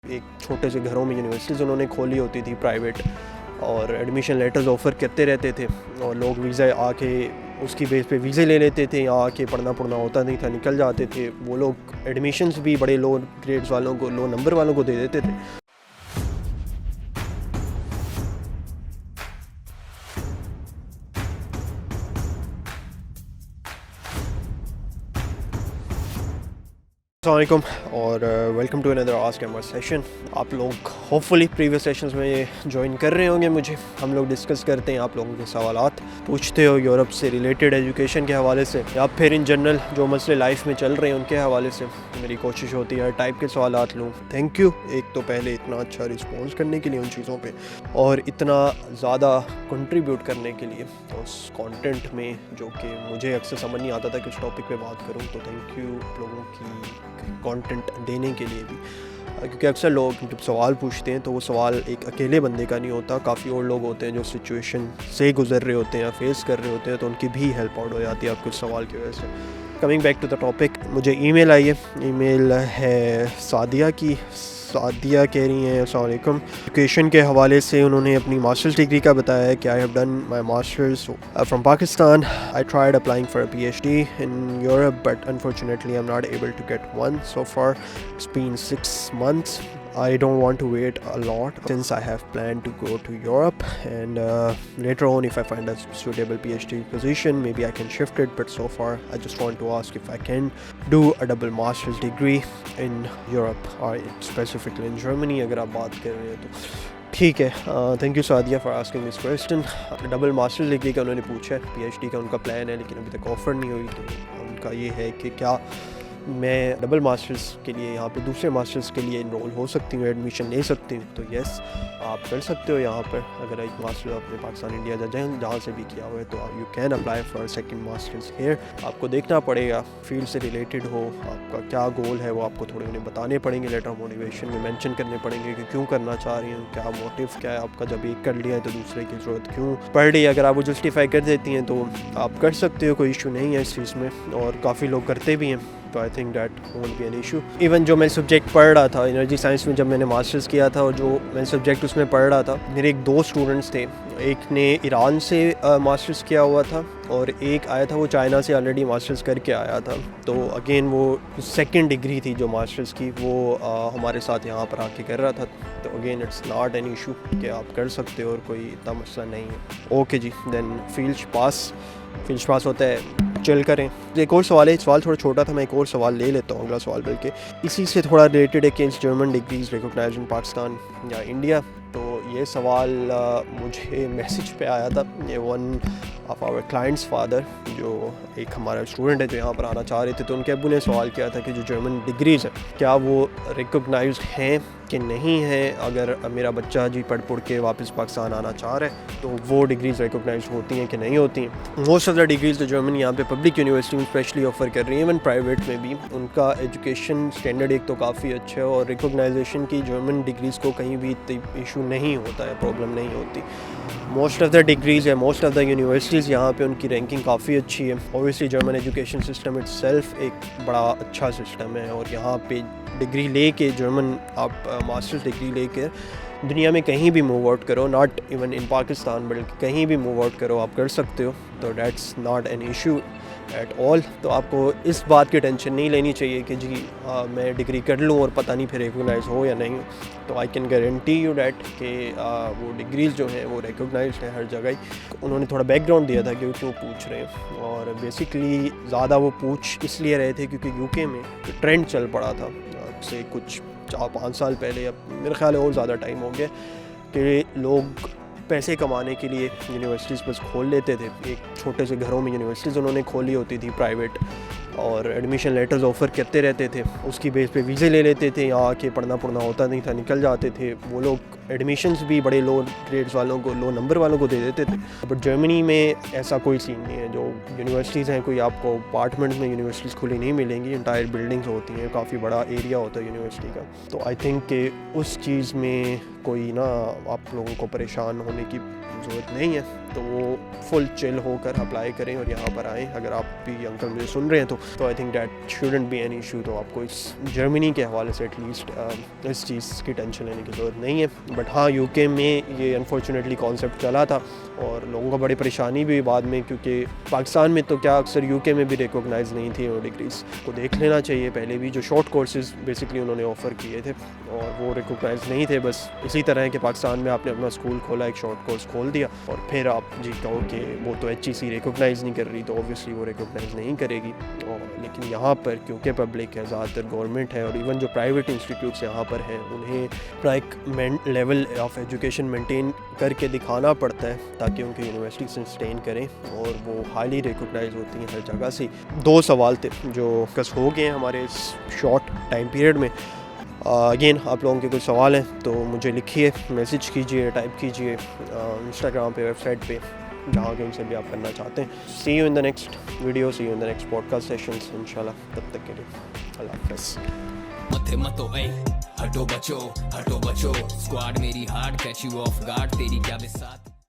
ایک چھوٹے سے گھروں میں یونیورسٹیز انہوں نے کھولی ہوتی تھی پرائیویٹ، اور ایڈمیشن لیٹرز آفر کرتے رہتے تھے، اور لوگ ویزا آ کے اس کی بیس پہ ویزے لے لیتے تھے، یہاں آ کے پڑھنا ہوتا نہیں تھا، نکل جاتے تھے۔ وہ لوگ ایڈمیشنز بھی بڑے لو گریڈز والوں کو، لو نمبر والوں کو دے دیتے تھے۔ السلام علیکم اور ویلکم ٹو اندر آسک اینڈ سیشن۔ آپ لوگ ہوپ فلی پریویس سیشنز میں یہ جوائن کر رہے ہوں گے مجھے۔ ہم لوگ ڈسکس کرتے ہیں، آپ لوگوں کے سوالات پوچھتے ہو یورپ سے ریلیٹڈ ایجوکیشن کے حوالے سے، یا پھر ان جنرل جو مسئلے لائف میں چل رہے ہیں ان کے حوالے سے۔ میری کوشش ہوتی ہے ہر ٹائپ کے سوالات لوں۔ تھینک یو ایک تو پہلے اتنا اچھا رسپانس کرنے کے لیے ان چیزوں پہ، اور اتنا زیادہ کنٹریبیوٹ کرنے کے لیے اس کانٹینٹ میں جو کہ مجھے اکثر سمجھ نہیں آتا تھا کہ اس ٹاپک پہ بات کروں۔ تو تھینک یو لوگوں کی کانٹینٹ دینے کے لیے بھی، کیونکہ اکثر لوگ جب سوال پوچھتے ہیں تو وہ سوال ایک اکیلے بندے کا نہیں ہوتا، کافی اور لوگ ہوتے ہیں جو سچویشن سے گزر رہے ہوتے ہیں یا فیس کر رہے ہوتے ہیں، تو ان کی بھی ہیلپ آؤٹ ہو جاتی ہے آپ کچھ سوال کی وجہ سے۔ Coming back to the topic, مجھے ای میل آئی ہے، ای میل ہے سعدیہ کی۔ سعدیہ کہہ رہی ہیں السلام علیکم، ایجوکیشن کے حوالے سے انہوں نے اپنی ماسٹرز ڈگری کا بتایا ہے کہ I have done my masters from Pakistan. I tried applying for a PhD in Europe but unfortunately I'm not able to get one so far. It's been 6 months. I don't want to wait a lot since I have planned to go to Europe, and later on if I find a suitable PhD position maybe I can shift it, but so far I just want to ask if I can do a double master's degree in Europe or specifically in Germany اگر آپ بات کر رہے ہیں تو ٹھیک ہے۔ Thank you Sadia for asking this question. Double masters degree کا انہوں نے پوچھا ہے، پی ایچ ڈی کا ان کا پلان ہے لیکن ابھی تک آفر نہیں ہوئی، تو ان کا یہ ہے کہ کیا میں ڈبل ماسٹرز کے لیے یہاں پہ دوسرے ماسٹرز کے لیے انرول ہو سکتی ہوں، ایڈمیشن لے سکتی ہوں۔ تو یس آپ کر سکتے ہو یہاں پر، اگر ایک ماسٹر آپ نے پاکستان انڈیا جہاں سے بھی کیا ہوا ہے تو you can apply for second masters here. آپ کو دیکھنا پڑے گا فیلڈ سے ریلیٹڈ ہو، آپ کا کیا گول ہے وہ آپ کو تھوڑے انہیں بتانے پڑیں گے، لیٹر آف موٹیویشن میں مینشن کرنے پڑیں گے کہ کیوں کرنا چاہ رہی ہوں، کیا موٹیو کیا ہے آپ کا، جب ایک کر لیا ہے تو دوسرے کی ضرورت کیوں پڑ رہی ہے۔ اگر آپ وہ جسٹیفائی کر دیتی ہیں تو آپ کر سکتے ہو، کوئی ایشو نہیں ہے اس چیز میں، اور کافی لوگ کرتے بھی ہیں، تو I think that won't be an issue. Even جو میں سبجیکٹ پڑھ رہا تھا انرجی سائنس میں، جب میں نے ماسٹرز کیا تھا اور جو میں سبجیکٹ اس میں پڑھ رہا تھا، میرے ایک دو اسٹوڈنٹس تھے، ایک نے ایران سے ماسٹرز کیا ہوا تھا اور ایک آیا تھا وہ چائنا سے آلریڈی ماسٹرز کر کے آیا تھا۔ تو اگین وہ سیکنڈ ڈگری تھی جو ماسٹرز کی، وہ ہمارے ساتھ یہاں پر آ کے کر رہا تھا۔ تو again it's not an issue کہ آپ کر سکتے ہو اور کوئی اتنا مسئلہ نہیں ہے۔ اوکے جی، دین فیلڈ پاس ہوتا ہے، چل کریں۔ ایک اور سوال ہے، سوال تھوڑا چھوٹا تھا، میں ایک اور سوال لے لیتا ہوں، اگلا سوال بلکہ اسی سے تھوڑا ریلیٹڈ ہے کہ جرمن ڈگریز ریکگنائزڈ ان پاکستان یا انڈیا۔ تو یہ سوال مجھے میسیج پہ آیا تھا، یہ one of our clients father, جو ایک ہمارا اسٹوڈنٹ ہے جو یہاں پر آنا چاہ رہے تھے، تو ان کے ابو نے سوال کیا تھا کہ جو جرمن ڈگریز ہیں کیا وہ ریکگنائزڈ ہیں کہ نہیں ہیں، اگر میرا بچہ جی پڑھ کے واپس پاکستان آنا چاہ رہا ہے تو وہ ڈگریز ریکگنائزڈ ہوتی ہیں کہ نہیں ہوتی ہیں۔ موسٹ آف دا ڈگریز جو جرمن یہاں پہ پبلک یونیورسٹی میں اسپیشلی آفر کر رہی ہیں، ایون پرائیویٹ میں بھی، ان کا ایجوکیشن اسٹینڈرڈ ایک تو کافی اچھا ہے، اور ریکگنائزیشن کی جرمن ڈگریز کو کہیں بھی ایشو نہیں ہوتا ہے، پرابلم نہیں ہوتی۔ موسٹ آف دا ڈگریز ہے، موسٹ آف دا یونیورسٹیز یہاں پہ ان کی رینکنگ کافی اچھی ہے۔ Obviously German education system it self ایک بڑا اچھا سسٹم ہے، اور یہاں پہ ڈگری لے کے جرمن آپ ماسٹرز ڈگری لے کے دنیا میں کہیں بھی موو آؤٹ کرو، ناٹ ایون ان پاکستان بلکہ کہیں بھی موو آؤٹ کرو آپ کر سکتے ہو، تو that's not an issue at all. تو آپ کو اس بات کی ٹینشن نہیں لینی چاہیے کہ جی میں ڈگری کر لوں اور پتہ نہیں پھر ریکگنائز ہو یا نہیں۔ تو I can guarantee you that کہ وہ ڈگریز جو ہیں وہ ریکگنائزڈ ہیں ہر جگہ ہی۔ انہوں نے تھوڑا بیک گراؤنڈ دیا تھا کہ وہ کیوں پوچھ رہے ہیں، اور بیسکلی زیادہ وہ پوچھ اس لیے رہے تھے کیونکہ یو کے میں ٹرینڈ چل پڑا تھا سے کچھ 4-5 سال پہلے، اب میرے خیال ہے اور زیادہ ٹائم ہو گیا، کہ لوگ پیسے کمانے کے لیے یونیورسٹیز بس کھول لیتے تھے۔ ایک چھوٹے سے گھروں میں یونیورسٹیز انہوں نے کھولی ہوتی تھی پرائیویٹ، اور ایڈمیشن لیٹرز آفر کرتے رہتے تھے، اس کی بیس پہ ویزے لے لیتے تھے، یہاں آ کے پڑھنا ہوتا نہیں تھا، نکل جاتے تھے۔ وہ لوگ ایڈمیشنز بھی بڑے لو گریڈز والوں کو، لو نمبر والوں کو دے دیتے تھے۔ بٹ جرمنی میں ایسا کوئی سین نہیں ہے، جو یونیورسٹیز ہیں کوئی آپ کو اپارٹمنٹس میں یونیورسٹیز کھلی نہیں ملیں گی، انٹائر بلڈنگز ہوتی ہیں، کافی بڑا ایریا ہوتا ہے یونیورسٹی کا۔ تو آئی تھنک کہ اس چیز میں کوئی نا آپ لوگوں کو پریشان ہونے کی ضرورت نہیں ہے۔ تو وہ فل چل ہو کر اپلائی کریں اور یہاں پر آئیں. اگر آپ بھی انکل مجھے سن رہے ہیں تو I think that shouldn't be an issue. تو آپ کو اس جرمنی کے حوالے سے ایٹ لیسٹ اس چیز کی ٹینشن لینے کی ضرورت نہیں ہے. بٹ ہاں یو کے میں یہ انفارچونیٹلی کانسیپٹ چلا تھا اور لوگوں کو بڑی پریشانی بھی ہوئی بعد میں, کیونکہ پاکستان میں تو کیا اکثر یو کے میں بھی ریکوگنائز نہیں تھی وہ ڈگریز. کو دیکھ لینا چاہیے پہلے بھی جو شارٹ کورسز بیسکلی انہوں نے آفر کیے تھے اور وہ ریکوگنائز نہیں تھے. بس اسی طرح ہے کہ پاکستان میں آپ نے اپنا اسکول کھولا, ایک شارٹ کورس کھول دیا اور پھر آپ جی کہو کہ وہ تو ایچ ای سی ریکوگنائز نہیں کر رہی تو اوبویسلی وہ ریکوگنائز نہیں کرے گی. لیکن یہاں پر کیونکہ پبلک ہے, زیادہ تر گورنمنٹ ہے, اور ایون جو پرائیویٹ انسٹیٹیوٹس یہاں پر ہیں انہیں ایک لیول آف ایجوکیشن مینٹین کر کے دکھانا پڑتا ہے تاکہ ان کی یونیورسٹی سسٹین کریں, اور وہ ہائیلی ریکوگنائز ہوتی ہیں ہر جگہ سے. 2 سوال تھے جو کس ہو گئے ہیں ہمارے اس شارٹ ٹائم پیریڈ میں. اگین آپ لوگوں کے کوئی سوال ہیں تو مجھے لکھیے, میسج کیجیے, ٹائپ کیجیے انسٹاگرام پہ, ویب سائٹ پہ, جہاں کہیں سے بھی آپ کرنا چاہتے ہیں. See you in the next video, see you in the next podcast sessions انشاءاللہ. تب تک کے لیے اللہ حافظ. متھے متو اے ہٹو بچو اسکواڈ میری hard catch you of guard تیری کیا بسات.